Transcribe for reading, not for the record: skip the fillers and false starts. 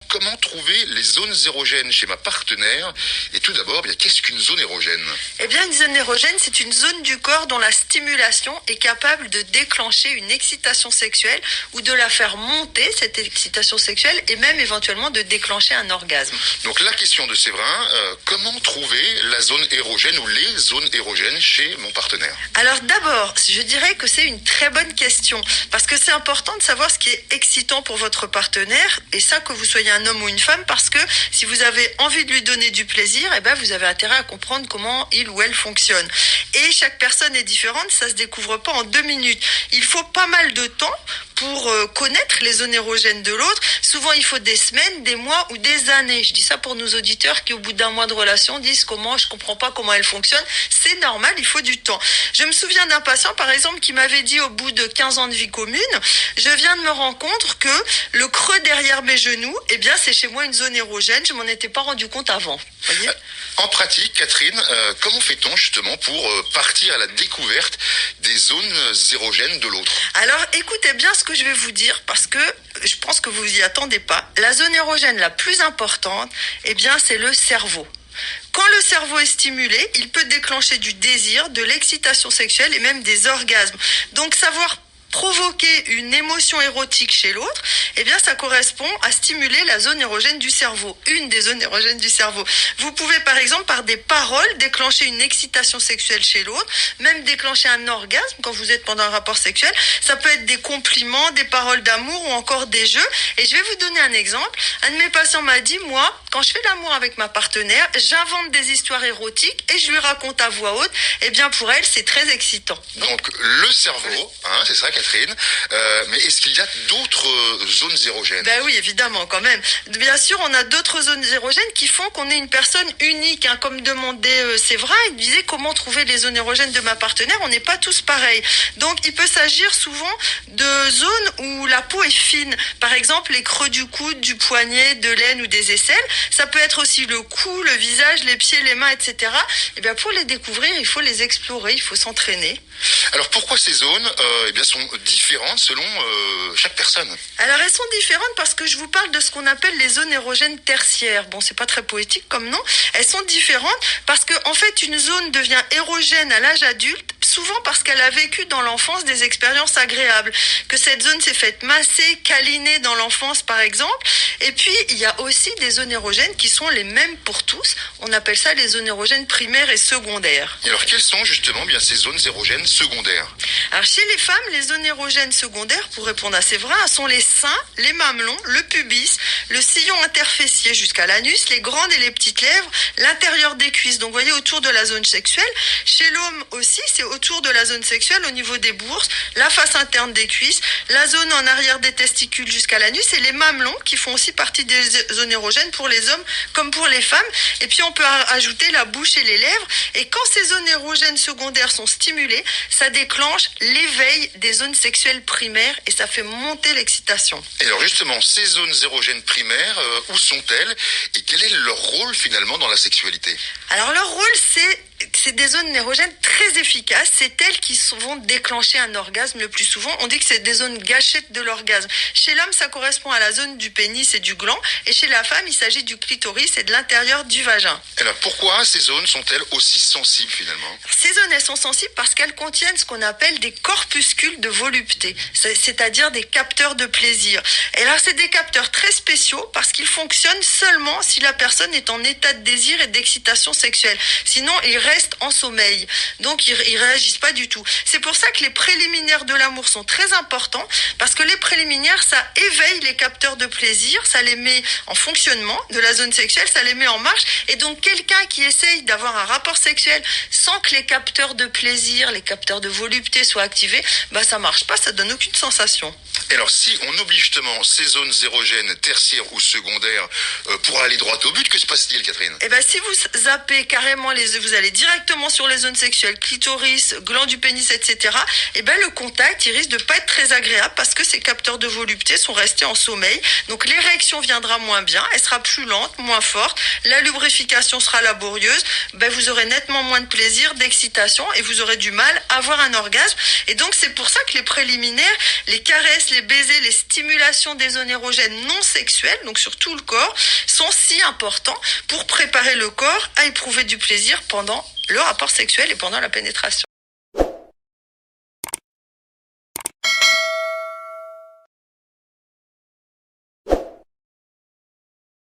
Comment trouver les zones érogènes chez ma partenaire? Et tout d'abord, qu'est-ce qu'une zone érogène? Eh bien, une zone érogène, c'est une zone du corps dont la stimulation est capable de déclencher une excitation sexuelle ou de la faire monter, cette excitation sexuelle, et même éventuellement de déclencher un orgasme. Donc la question de Séverin, comment trouver la zone érogène ou les zones érogènes chez mon partenaire? Alors d'abord, je dirais que c'est une très bonne question, parce que c'est important de savoir ce qui est excitant pour votre partenaire, et ça que vous soyez un homme ou une femme, parce que si vous avez envie de lui donner du plaisir, vous avez intérêt à comprendre comment il ou elle fonctionne. Et chaque personne est différente, ça se découvre pas en 2 minutes. Il faut pas mal de temps pour connaître les zones érogènes de l'autre. Souvent, il faut des semaines, des mois ou des années. Je dis ça pour nos auditeurs qui, au bout d'un mois de relation, disent je comprends pas comment elle fonctionne. C'est normal, il faut du temps. Je me souviens d'un patient, par exemple, qui m'avait dit au bout de 15 ans de vie commune, je viens de me rendre compte que le creux derrière mes genoux, c'est chez moi une zone érogène. Je m'en étais pas rendu compte avant. Voyez ? En pratique, Catherine, comment fait-on justement pour partir à la découverte des zones érogènes de l'autre? Alors, écoutez bien ce que je vais vous dire, parce que je pense que vous y attendez pas. La zone érogène la plus importante, c'est le cerveau. Quand le cerveau est stimulé, il peut déclencher du désir, de l'excitation sexuelle et même des orgasmes. Donc, savoir provoquer une émotion érotique chez l'autre, ça correspond à stimuler la zone érogène du cerveau, une des zones érogènes du cerveau. Vous pouvez par exemple par des paroles déclencher une excitation sexuelle chez l'autre, même déclencher un orgasme quand vous êtes pendant un rapport sexuel. Ça peut être des compliments, des paroles d'amour ou encore des jeux. Et je vais vous donner un exemple. Un de mes patients m'a dit, moi, quand je fais l'amour avec ma partenaire, j'invente des histoires érotiques et je lui raconte à voix haute. Pour elle, c'est très excitant. Donc le cerveau, c'est ça, Catherine. Mais est-ce qu'il y a d'autres zones érogènes? Oui, évidemment, quand même. Bien sûr, on a d'autres zones érogènes qui font qu'on est une personne unique. Comme demandait Séverin, il disait comment trouver les zones érogènes de ma partenaire. On n'est pas tous pareils. Donc, il peut s'agir souvent de zones où la peau est fine. Par exemple, les creux du coude, du poignet, de l'aine ou des aisselles. Ça peut être aussi le cou, le visage, les pieds, les mains, etc. Pour les découvrir, il faut les explorer, il faut s'entraîner. Alors, pourquoi ces zones sont différentes selon chaque personne? Alors, elles sont différentes parce que je vous parle de ce qu'on appelle les zones érogènes tertiaires. Bon, c'est pas très poétique comme nom. Elles sont différentes parce que, en fait, une zone devient érogène à l'âge adulte, souvent parce qu'elle a vécu dans l'enfance des expériences agréables. Que cette zone s'est faite masser, câliner dans l'enfance, par exemple. Et puis, il y a aussi des zones érogènes qui sont les mêmes pour tous. On appelle ça les zones érogènes primaires et secondaires. Et alors, quelles sont justement ces zones érogènes secondaires? Alors, chez les femmes, les zones érogènes secondaires, pour répondre à Séverin, sont les seins, les mamelons, le pubis, le sillon interfessier jusqu'à l'anus, les grandes et les petites lèvres, l'intérieur des cuisses. Donc, vous voyez, autour de la zone sexuelle. Chez l'homme aussi, c'est autour de la zone sexuelle, au niveau des bourses, la face interne des cuisses, la zone en arrière des testicules jusqu'à l'anus et les mamelons qui font aussi partie des zones érogènes pour les hommes comme pour les femmes. Et puis, on peut ajouter la bouche et les lèvres. Et quand ces zones érogènes secondaires sont stimulées, ça déclenche l'éveil des zones sexuelles primaires et ça fait monter l'excitation. Et alors justement, ces zones érogènes primaires, où sont-elles et quel est leur rôle finalement dans la sexualité? Alors leur rôle, c'est des zones érogènes très efficaces. C'est elles qui vont déclencher un orgasme le plus souvent. On dit que c'est des zones gâchettes de l'orgasme. Chez l'homme, ça correspond à la zone du pénis et du gland. Et chez la femme, il s'agit du clitoris et de l'intérieur du vagin. Et alors pourquoi ces zones sont-elles aussi sensibles finalement? Ces zones, elles sont sensibles parce qu'elles contiennent ce qu'on appelle des corpuscules de volupté, c'est-à-dire des capteurs de plaisir. Et là, c'est des capteurs très spéciaux parce qu'ils fonctionnent seulement si la personne est en état de désir et d'excitation sexuelle. Sinon, ils restent en sommeil. Donc, ils réagissent pas du tout. C'est pour ça que les préliminaires de l'amour sont très importants parce que les préliminaires, ça éveille les capteurs de plaisir, ça les met en fonctionnement de la zone sexuelle, ça les met en marche. Et donc, quelqu'un qui essaye d'avoir un rapport sexuel sans que les capteurs de plaisir, les capteurs de volupté soient activés, ça marche pas, ça donne aucune sensation. Et alors, si on oublie justement ces zones érogènes tertiaires ou secondaires pour aller droit au but, que se passe-t-il, Catherine? Si vous zappez carrément vous allez dire directement sur les zones sexuelles, clitoris, gland du pénis, etc., et ben le contact, il risque de pas être très agréable parce que ces capteurs de volupté sont restés en sommeil. Donc l'érection viendra moins bien, elle sera plus lente, moins forte, la lubrification sera laborieuse, ben vous aurez nettement moins de plaisir, d'excitation et vous aurez du mal à avoir un orgasme. Et donc c'est pour ça que les préliminaires, les caresses, les baisers, les stimulations des zones érogènes non sexuelles, donc sur tout le corps, sont si importants pour préparer le corps à éprouver du plaisir pendant le rapport sexuel et pendant la pénétration.